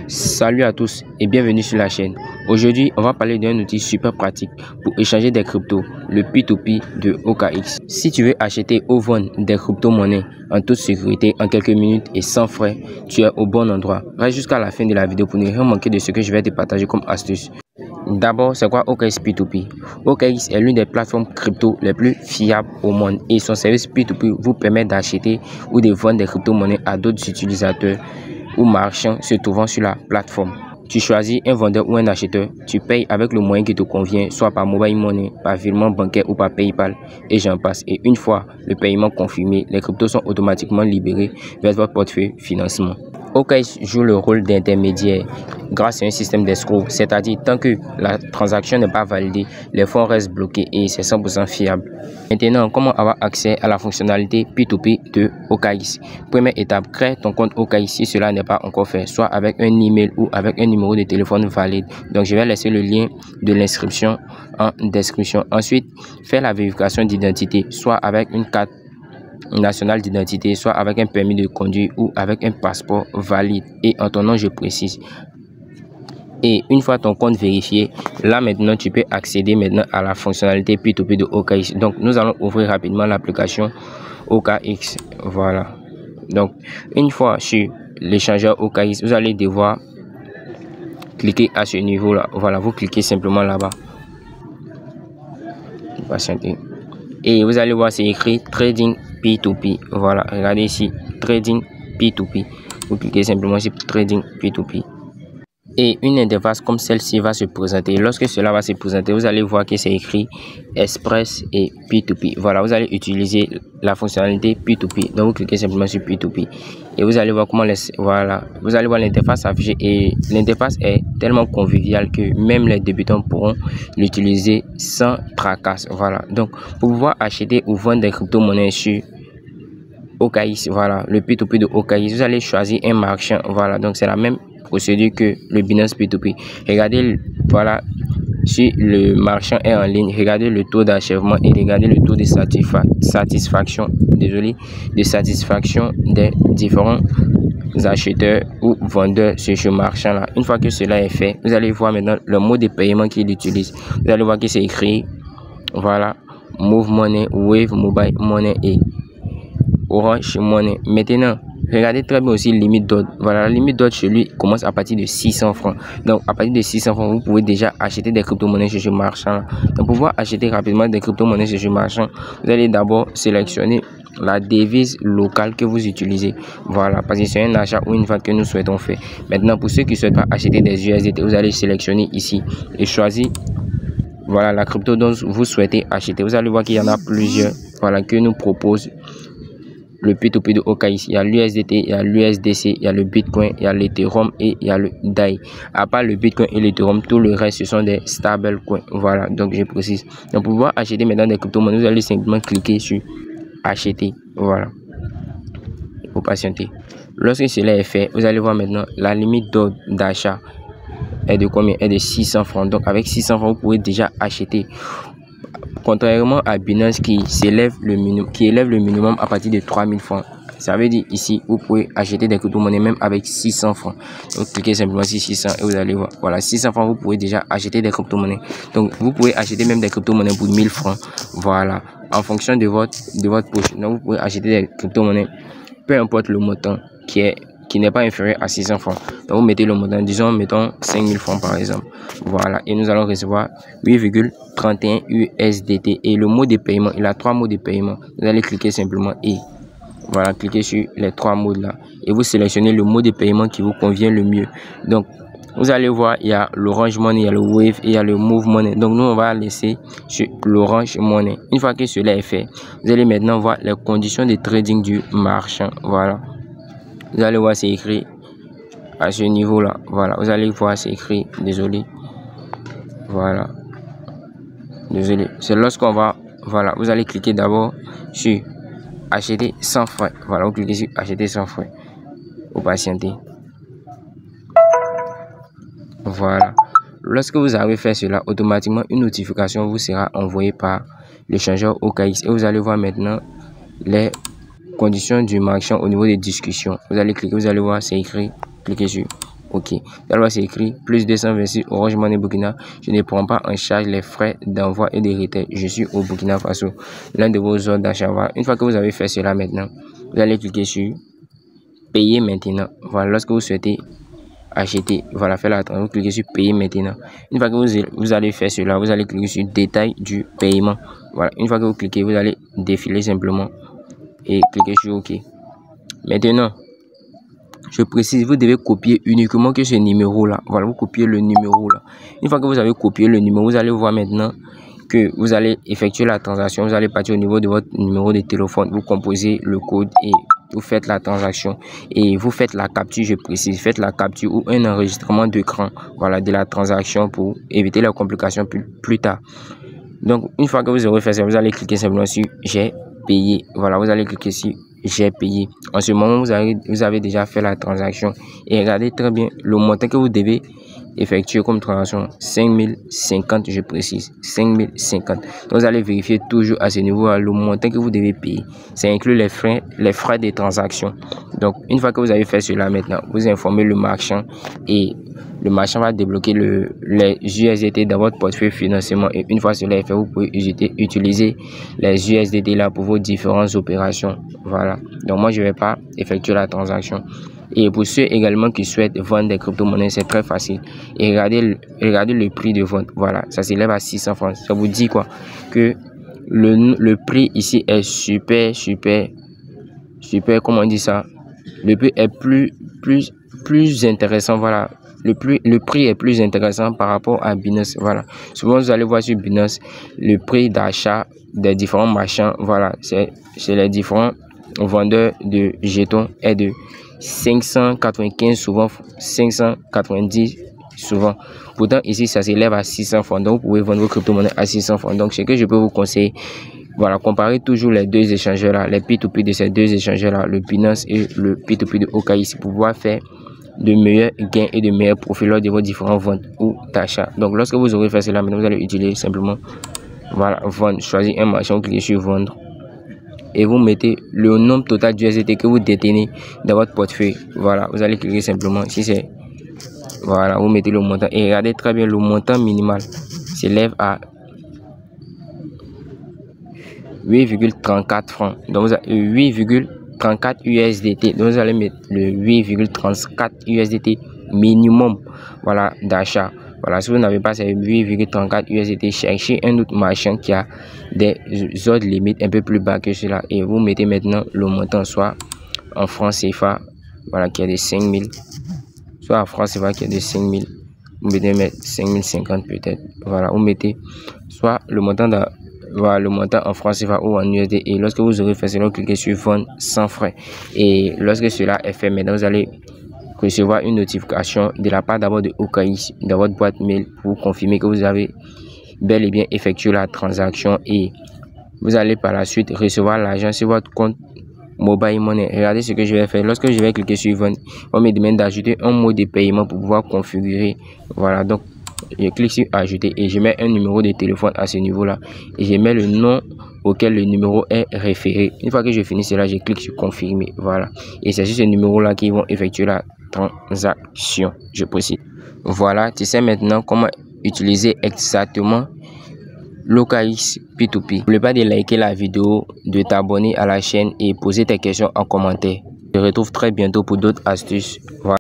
Salut à tous et bienvenue sur la chaîne. Aujourd'hui, on va parler d'un outil super pratique pour échanger des cryptos, le P2P de OKX. Si tu veux acheter ou vendre des crypto-monnaies en toute sécurité, en quelques minutes et sans frais, tu es au bon endroit. Reste jusqu'à la fin de la vidéo pour ne rien manquer de ce que je vais te partager comme astuce. D'abord, c'est quoi OKX P2P? OKX est l'une des plateformes crypto les plus fiables au monde et son service P2P vous permet d'acheter ou de vendre des crypto-monnaies à d'autres utilisateurs ou marchands se trouvant sur la plateforme. Tu choisis un vendeur ou un acheteur, tu payes avec le moyen qui te convient, soit par mobile money, par virement bancaire ou par PayPal, et j'en passe. Et une fois le paiement confirmé, les cryptos sont automatiquement libérés vers votre portefeuille financement. OKX joue le rôle d'intermédiaire grâce à un système d'escroc, c'est-à-dire tant que la transaction n'est pas validée, les fonds restent bloqués et c'est 100% fiable. Maintenant, comment avoir accès à la fonctionnalité P2P de OKX? Première étape, crée ton compte OKX si cela n'est pas encore fait, soit avec un email ou avec un numéro de téléphone valide. Donc, je vais laisser le lien de l'inscription en description. Ensuite, fais la vérification d'identité, soit avec une carte nationale d'identité, soit avec un permis de conduire ou avec un passeport valide et en ton nom je précise. Et une fois ton compte vérifié, là maintenant tu peux accéder maintenant à la fonctionnalité P2P de OKX. Donc nous allons ouvrir rapidement l'application OKX. Voilà. Donc une fois sur l'échangeur OKX, vous allez devoir cliquer à ce niveau là. Voilà, vous cliquez simplement là-bas. Patientez. Et vous allez voir, c'est écrit Trading P2P. Voilà, regardez ici, Trading P2P. Vous cliquez simplement sur Trading P2P. Et une interface comme celle-ci va se présenter. Lorsque cela va se présenter, vous allez voir que c'est écrit Express et P2P. Voilà, vous allez utiliser la fonctionnalité P2P. Donc, vous cliquez simplement sur P2P. Et vous allez voir comment voilà, vous allez voir l'interface affichée. Et l'interface est tellement conviviale que même les débutants pourront l'utiliser sans tracasse. Voilà. Donc, pour pouvoir acheter ou vendre des crypto-monnaies sur OKX, voilà, le P2P de OKX, vous allez choisir un marchand. Voilà, donc c'est la même procédure que le Binance P2P. Regardez, voilà, si le marchand est en ligne, regardez le taux d'achèvement et regardez le taux de satisfaction, de satisfaction des différents acheteurs ou vendeurs sur ce marchand là. Une fois que cela est fait, vous allez voir maintenant le mode de paiement qu'il utilise. Vous allez voir que c'est écrit, voilà, Move Money, Wave Mobile Money et Orange Money. Maintenant, regardez très bien aussi limite d'ordre. Voilà, la limite d'ordre chez lui commence à partir de 600 francs. Donc, à partir de 600 francs, vous pouvez déjà acheter des crypto-monnaies chez ce marchand. Donc, pour pouvoir acheter rapidement des crypto-monnaies chez ce marchand, vous allez d'abord sélectionner la devise locale que vous utilisez. Voilà, parce que c'est un achat ou une vente que nous souhaitons faire. Maintenant, pour ceux qui souhaitent pas acheter des USDT, vous allez sélectionner ici et choisir, voilà, la crypto dont vous souhaitez acheter. Vous allez voir qu'il y en a plusieurs, voilà, que nous propose le P2P de OKX. Il y a l'USDT, il y a l'USDC, il y a le Bitcoin, il y a l'Ethereum et il y a le DAI. À part le Bitcoin et l'Ethereum, tout le reste, ce sont des stablecoins. Voilà, donc je précise. Donc pour pouvoir acheter maintenant des crypto-monnaies, vous allez simplement cliquer sur acheter. Voilà. Il faut patienter. Lorsque cela est fait, vous allez voir maintenant la limite d'ordre d'achat est de combien? Est de 600 francs. Donc avec 600 francs, vous pouvez déjà acheter. Contrairement à Binance qui élève le minimum à partir de 3000 francs. Ça veut dire ici, vous pouvez acheter des crypto-monnaies même avec 600 francs. Donc, cliquez simplement sur 600 et vous allez voir. Voilà, 600 francs, vous pouvez déjà acheter des crypto-monnaies. Donc, vous pouvez acheter même des crypto-monnaies pour 1000 francs. Voilà, en fonction de votre poche. Donc, vous pouvez acheter des crypto-monnaies, peu importe le montant qui n'est pas inférieur à 600 francs. Donc, vous mettez le montant, disons, mettons 5000 francs par exemple. Voilà, et nous allons recevoir 8,31 USDT. Et le mode de paiement, il a 3 modes de paiement. Vous allez cliquer simplement et voilà, cliquez sur les 3 modes là. Et vous sélectionnez le mode de paiement qui vous convient le mieux. Donc, vous allez voir, il y a l'Orange Money, il y a le Wave et il y a le Move Money. Donc, nous, on va laisser sur l'Orange Money. Une fois que cela est fait, vous allez maintenant voir les conditions de trading du marchand. Voilà. Vous allez voir, c'est écrit à ce niveau là. Voilà, vous allez voir, c'est écrit, désolé. Voilà, désolé. C'est lorsqu'on va, voilà, vous allez cliquer d'abord sur acheter sans frais. Voilà, vous cliquez sur acheter sans frais. Vous patientez. Voilà. Lorsque vous avez fait cela, automatiquement une notification vous sera envoyée par l'échangeur OKX et vous allez voir maintenant les conditions du marchand au niveau des discussions. Vous allez cliquer, vous allez voir, c'est écrit, cliquez sur OK. Là, c'est écrit plus 226 Orange Money Burkina. Je ne prends pas en charge les frais d'envoi et de retrait. Je suis au Burkina Faso. L'un de vos ordres d'achat. Voilà. Une fois que vous avez fait cela maintenant, vous allez cliquer sur payer maintenant. Voilà, lorsque vous souhaitez acheter, voilà, faire la transaction, vous cliquez sur payer maintenant. Une fois que vous allez faire cela, vous allez cliquer sur détail du paiement. Voilà, une fois que vous cliquez, vous allez défiler simplement et cliquer sur OK. Maintenant, je précise, vous devez copier uniquement que ce numéro là. Voilà, vous copiez le numéro là. Une fois que vous avez copié le numéro, vous allez voir maintenant que vous allez effectuer la transaction. Vous allez partir au niveau de votre numéro de téléphone, vous composez le code et vous faites la transaction et vous faites la capture, je précise, faites la capture ou un enregistrement d'écran, voilà, de la transaction pour éviter les complications plus tard. Donc, une fois que vous aurez fait ça, vous allez cliquer simplement sur j'ai payé. Voilà, vous allez cliquer sur j'ai payé. En ce moment, vous avez déjà fait la transaction et regardez très bien le montant que vous devez effectuer comme transaction, 5050, je précise, 5050. Donc, vous allez vérifier toujours à ce niveau le montant que vous devez payer. Ça inclut les frais de transaction. Donc, une fois que vous avez fait cela maintenant, vous informez le marchand et le marchand va débloquer les USDT dans votre portefeuille financement. Et une fois cela est fait, vous pouvez utiliser les USDT là pour vos différentes opérations. Voilà. Donc, moi, je ne vais pas effectuer la transaction. Et pour ceux également qui souhaitent vendre des crypto-monnaies, c'est très facile. Et regardez le prix de vente. Voilà, ça s'élève à 600 francs. Ça vous dit quoi? Que le prix ici est super, comment on dit ça? Le prix est plus intéressant. Voilà. Le prix est plus intéressant par rapport à Binance. Voilà. Souvent, vous allez voir sur Binance le prix d'achat des différents marchands. Voilà. C'est les différents vendeurs de jetons est de 595 souvent, 590 souvent. Pourtant, ici, ça s'élève à 600 francs. Donc, vous pouvez vendre vos crypto-monnaies à 600 francs. Donc, ce que je peux vous conseiller, voilà, comparez toujours les deux échangeurs là, les P2P de ces deux échangeurs là, le Binance et le P2P de OKX, pour pouvoir faire de meilleurs gains et de meilleurs profits lors de vos différentes ventes ou d'achats. Donc, lorsque vous aurez fait cela, maintenant, vous allez utiliser simplement, voilà, vendre, choisir un marchand, vous cliquez sur vendre. Et vous mettez le nombre total d'USDT que vous détenez dans votre portefeuille. Voilà, vous allez cliquer simplement. Si c'est, voilà, vous mettez le montant et regardez très bien, le montant minimal s'élève à 8,34 francs. Donc, vous avez 8,34 USDT. Donc, vous allez mettre le 8,34 USDT minimum, voilà, d'achat. Voilà, si vous n'avez pas ces 8,34 USDT, cherchez un autre marchand qui a des ordres limites un peu plus bas que cela. Et vous mettez maintenant le montant, soit en francs CFA, voilà, qui est de 5000, soit en francs CFA qui est de 5000. Vous mettez 5050 peut-être. Voilà, vous mettez soit le montant voilà, le montant en francs CFA ou en USD. Et lorsque vous aurez fait cela, vous cliquez sur vendre sans frais. Et lorsque cela est fait, maintenant vous allez recevoir une notification de la part d'abord de OKX dans votre boîte mail pour confirmer que vous avez bel et bien effectué la transaction, et vous allez par la suite recevoir l'argent sur votre compte Mobile Money. Regardez ce que je vais faire. Lorsque je vais cliquer sur vendre, on me demande d'ajouter un mot de paiement pour pouvoir configurer. Voilà, donc je clique sur ajouter et je mets un numéro de téléphone à ce niveau là et je mets le nom auquel le numéro est référé. Une fois que je finis cela, je clique sur confirmer. Voilà, et c'est sur ce numéro là qu'ils vont effectuer la transaction, je précise. Voilà, tu sais maintenant comment utiliser exactement l'OKX P2P. N'oublie pas de liker la vidéo, de t'abonner à la chaîne et poser tes questions en commentaire. Je te retrouve très bientôt pour d'autres astuces. Voilà.